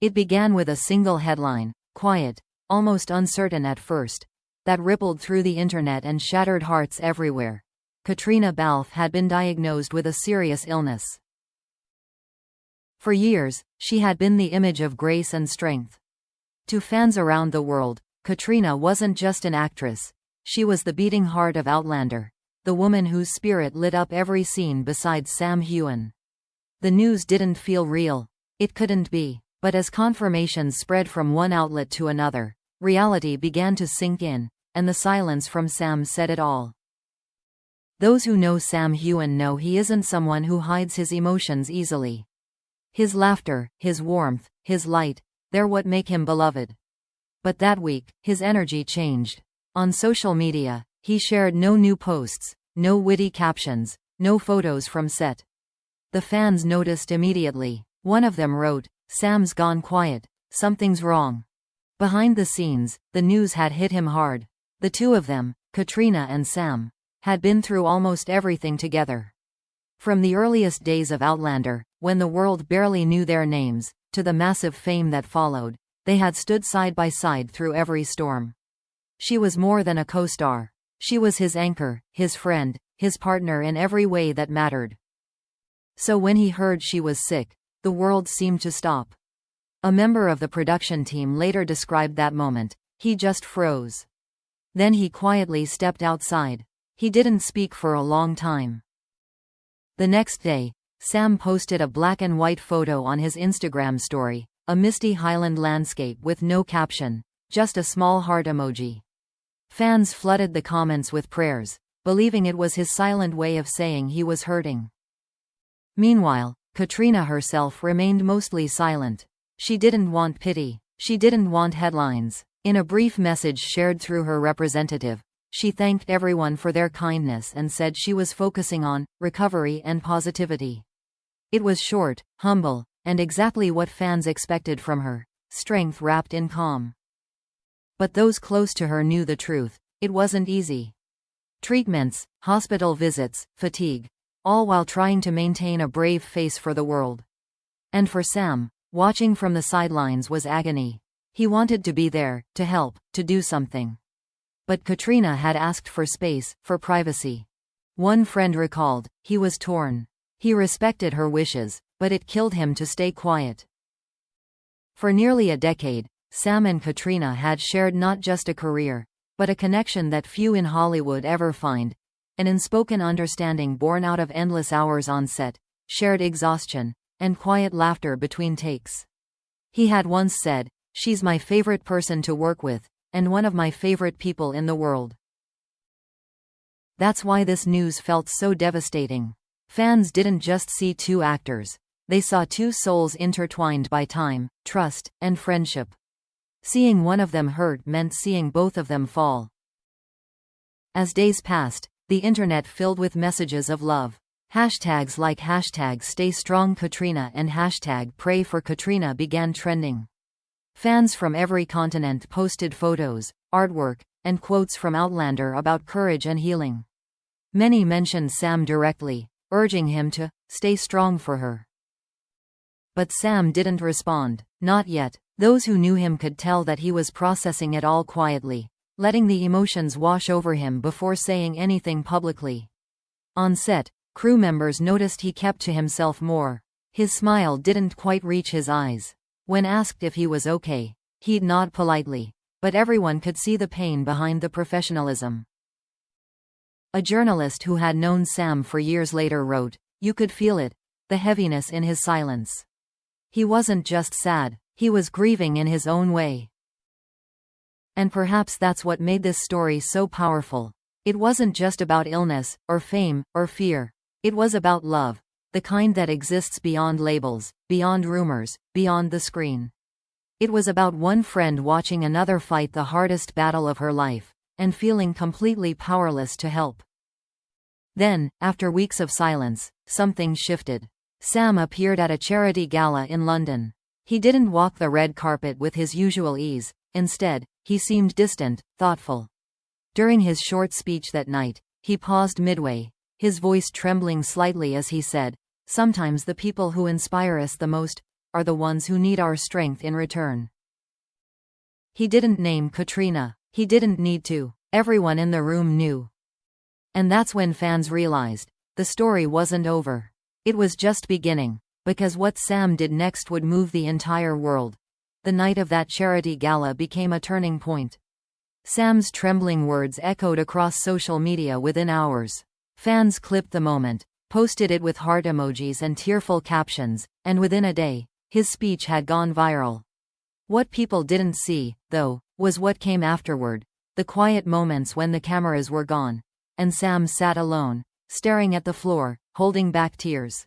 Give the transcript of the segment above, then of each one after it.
It began with a single headline, quiet, almost uncertain at first, that rippled through the internet and shattered hearts everywhere. Caitriona Balfe had been diagnosed with a serious illness. For years, she had been the image of grace and strength. To fans around the world, Caitriona wasn't just an actress. She was the beating heart of Outlander, the woman whose spirit lit up every scene besides Sam Heughan. The news didn't feel real. It couldn't be. But as confirmations spread from one outlet to another, reality began to sink in, and the silence from Sam said it all. Those who know Sam Heughan know he isn't someone who hides his emotions easily. His laughter, his warmth, his light, they're what make him beloved. But that week, his energy changed. On social media, he shared no new posts, no witty captions, no photos from set. The fans noticed immediately. One of them wrote, "Sam's gone quiet, something's wrong." Behind the scenes, the news had hit him hard. The two of them, Caitriona and Sam, had been through almost everything together. From the earliest days of Outlander, when the world barely knew their names, to the massive fame that followed, they had stood side by side through every storm. She was more than a co-star. She was his anchor, his friend, his partner in every way that mattered. So when he heard she was sick, the world seemed to stop. A member of the production team later described that moment. He just froze. Then he quietly stepped outside. He didn't speak for a long time. The next day, Sam posted a black and white photo on his Instagram story, a misty highland landscape with no caption, just a small heart emoji. Fans flooded the comments with prayers, believing it was his silent way of saying he was hurting. Meanwhile, Caitriona herself remained mostly silent. She didn't want pity. She didn't want headlines. In a brief message shared through her representative, she thanked everyone for their kindness and said she was focusing on recovery and positivity. It was short, humble, and exactly what fans expected from her, strength wrapped in calm. But those close to her knew the truth. It wasn't easy. Treatments, hospital visits, fatigue, all while trying to maintain a brave face for the world. And for Sam, watching from the sidelines was agony. He wanted to be there, to help, to do something. But Caitriona had asked for space, for privacy. One friend recalled, he was torn. He respected her wishes, but it killed him to stay quiet. For nearly a decade, Sam and Caitriona had shared not just a career, but a connection that few in Hollywood ever find, an unspoken understanding born out of endless hours on set, shared exhaustion, and quiet laughter between takes. He had once said, "She's my favorite person to work with, and one of my favorite people in the world." That's why this news felt so devastating. Fans didn't just see two actors. They saw two souls intertwined by time, trust, and friendship. Seeing one of them hurt meant seeing both of them fall. As days passed, the internet filled with messages of love. Hashtags like #StayStrongCaitriona and #PrayForCaitriona began trending. Fans from every continent posted photos, artwork, and quotes from Outlander about courage and healing. Many mentioned Sam directly, urging him to stay strong for her. But Sam didn't respond. Not yet. Those who knew him could tell that he was processing it all quietly, letting the emotions wash over him before saying anything publicly. On set, crew members noticed he kept to himself more. His smile didn't quite reach his eyes. When asked if he was okay, he'd nod politely, but everyone could see the pain behind the professionalism. A journalist who had known Sam for years later wrote, "You could feel it, the heaviness in his silence. He wasn't just sad, he was grieving in his own way." And perhaps that's what made this story so powerful. It wasn't just about illness, or fame, or fear. It was about love. The kind that exists beyond labels, beyond rumors, beyond the screen. It was about one friend watching another fight the hardest battle of her life, and feeling completely powerless to help. Then, after weeks of silence, something shifted. Sam appeared at a charity gala in London. He didn't walk the red carpet with his usual ease. Instead, he seemed distant, thoughtful. During his short speech that night, he paused midway, his voice trembling slightly as he said, "Sometimes the people who inspire us the most are the ones who need our strength in return." He didn't name Caitriona. He didn't need to. Everyone in the room knew. And that's when fans realized the story wasn't over. It was just beginning. Because what Sam did next would move the entire world. The night of that charity gala became a turning point. Sam's trembling words echoed across social media within hours. Fans clipped the moment, posted it with heart emojis and tearful captions, and within a day, his speech had gone viral. What people didn't see, though, was what came afterward. The quiet moments when the cameras were gone, and Sam sat alone, staring at the floor, holding back tears.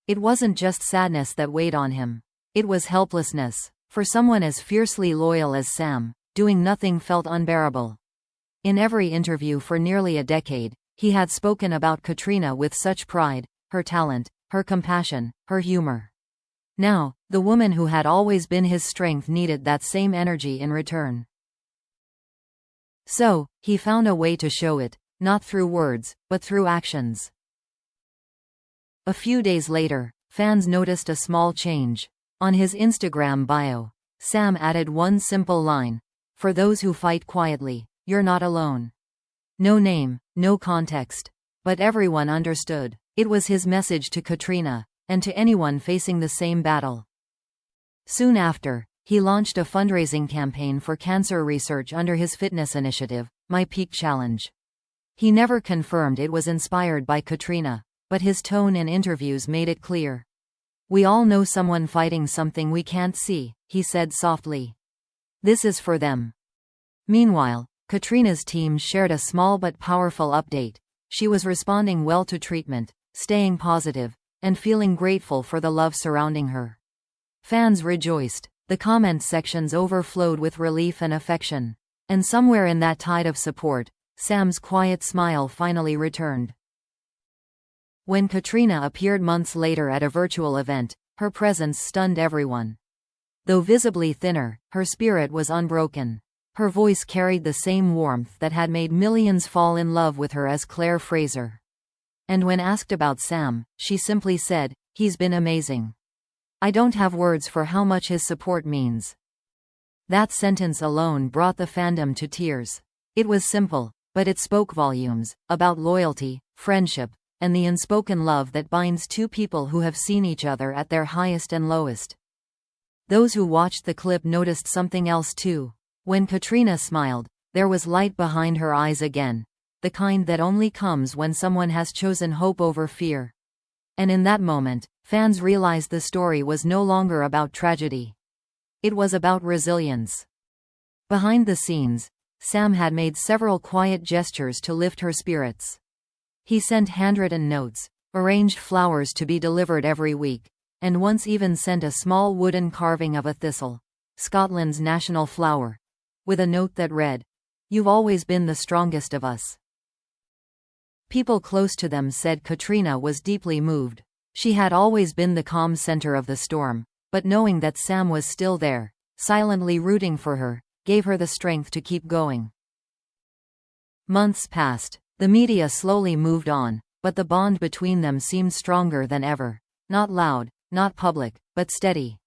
It wasn't just sadness that weighed on him. It was helplessness. For someone as fiercely loyal as Sam, doing nothing felt unbearable. In every interview for nearly a decade, he had spoken about Caitriona with such pride, her talent, her compassion, her humor. Now, the woman who had always been his strength needed that same energy in return. So, he found a way to show it, not through words, but through actions. A few days later, fans noticed a small change. On his Instagram bio, Sam added one simple line: "For those who fight quietly, you're not alone." No name, no context. But everyone understood. It was his message to Caitriona, and to anyone facing the same battle. Soon after, he launched a fundraising campaign for cancer research under his fitness initiative, My Peak Challenge. He never confirmed it was inspired by Caitriona, but his tone in interviews made it clear. "We all know someone fighting something we can't see," he said softly. "This is for them." Meanwhile, Caitriona's team shared a small but powerful update. She was responding well to treatment, staying positive, and feeling grateful for the love surrounding her. Fans rejoiced. The comment sections overflowed with relief and affection. And somewhere in that tide of support, Sam's quiet smile finally returned. When Caitriona appeared months later at a virtual event, her presence stunned everyone. Though visibly thinner, her spirit was unbroken. Her voice carried the same warmth that had made millions fall in love with her as Claire Fraser. And when asked about Sam, she simply said, "He's been amazing. I don't have words for how much his support means." That sentence alone brought the fandom to tears. It was simple, but it spoke volumes, about loyalty, friendship, and the unspoken love that binds two people who have seen each other at their highest and lowest. Those who watched the clip noticed something else too. When Caitriona smiled, there was light behind her eyes again, the kind that only comes when someone has chosen hope over fear. And in that moment, fans realized the story was no longer about tragedy. It was about resilience. Behind the scenes, Sam had made several quiet gestures to lift her spirits. He sent handwritten notes, arranged flowers to be delivered every week, and once even sent a small wooden carving of a thistle, Scotland's national flower, with a note that read, "You've always been the strongest of us." People close to them said Caitriona was deeply moved. She had always been the calm center of the storm, but knowing that Sam was still there, silently rooting for her, gave her the strength to keep going. Months passed. The media slowly moved on, but the bond between them seemed stronger than ever. Not loud, not public, but steady.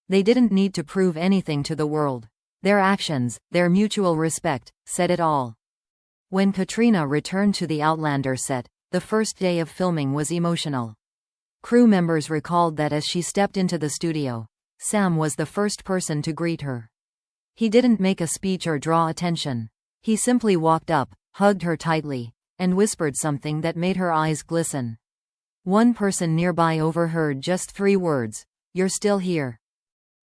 They didn't need to prove anything to the world. Their actions, their mutual respect, said it all. When Caitriona returned to the Outlander set, the first day of filming was emotional. Crew members recalled that as she stepped into the studio, Sam was the first person to greet her. He didn't make a speech or draw attention. He simply walked up, hugged her tightly, and whispered something that made her eyes glisten. One person nearby overheard just 3 words, "You're still here."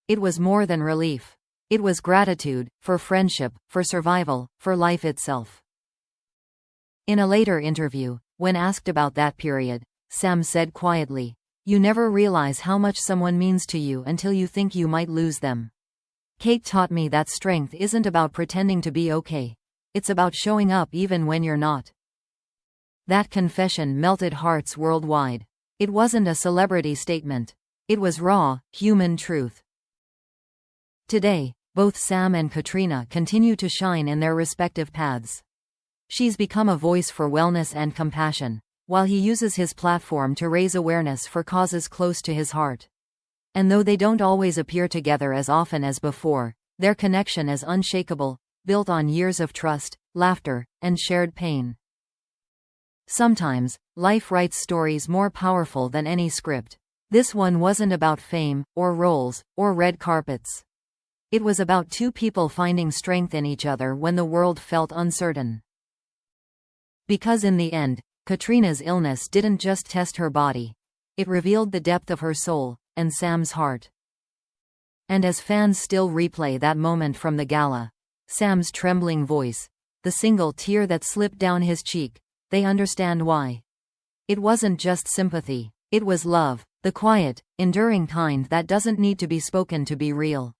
It was more than relief. It was gratitude, for friendship, for survival, for life itself. In a later interview, when asked about that period, Sam said quietly, "You never realize how much someone means to you until you think you might lose them. Kate taught me that strength isn't about pretending to be okay. It's about showing up even when you're not." That confession melted hearts worldwide. It wasn't a celebrity statement. It was raw, human truth. Today, both Sam and Caitriona continue to shine in their respective paths. She's become a voice for wellness and compassion, while he uses his platform to raise awareness for causes close to his heart. And though they don't always appear together as often as before, their connection is unshakable, built on years of trust, laughter, and shared pain. Sometimes, life writes stories more powerful than any script. This one wasn't about fame, or roles, or red carpets. It was about two people finding strength in each other when the world felt uncertain. Because in the end, Caitriona's illness didn't just test her body. It revealed the depth of her soul, and Sam's heart. And as fans still replay that moment from the gala, Sam's trembling voice, the single tear that slipped down his cheek, they understand why. It wasn't just sympathy, it was love, the quiet, enduring kind that doesn't need to be spoken to be real.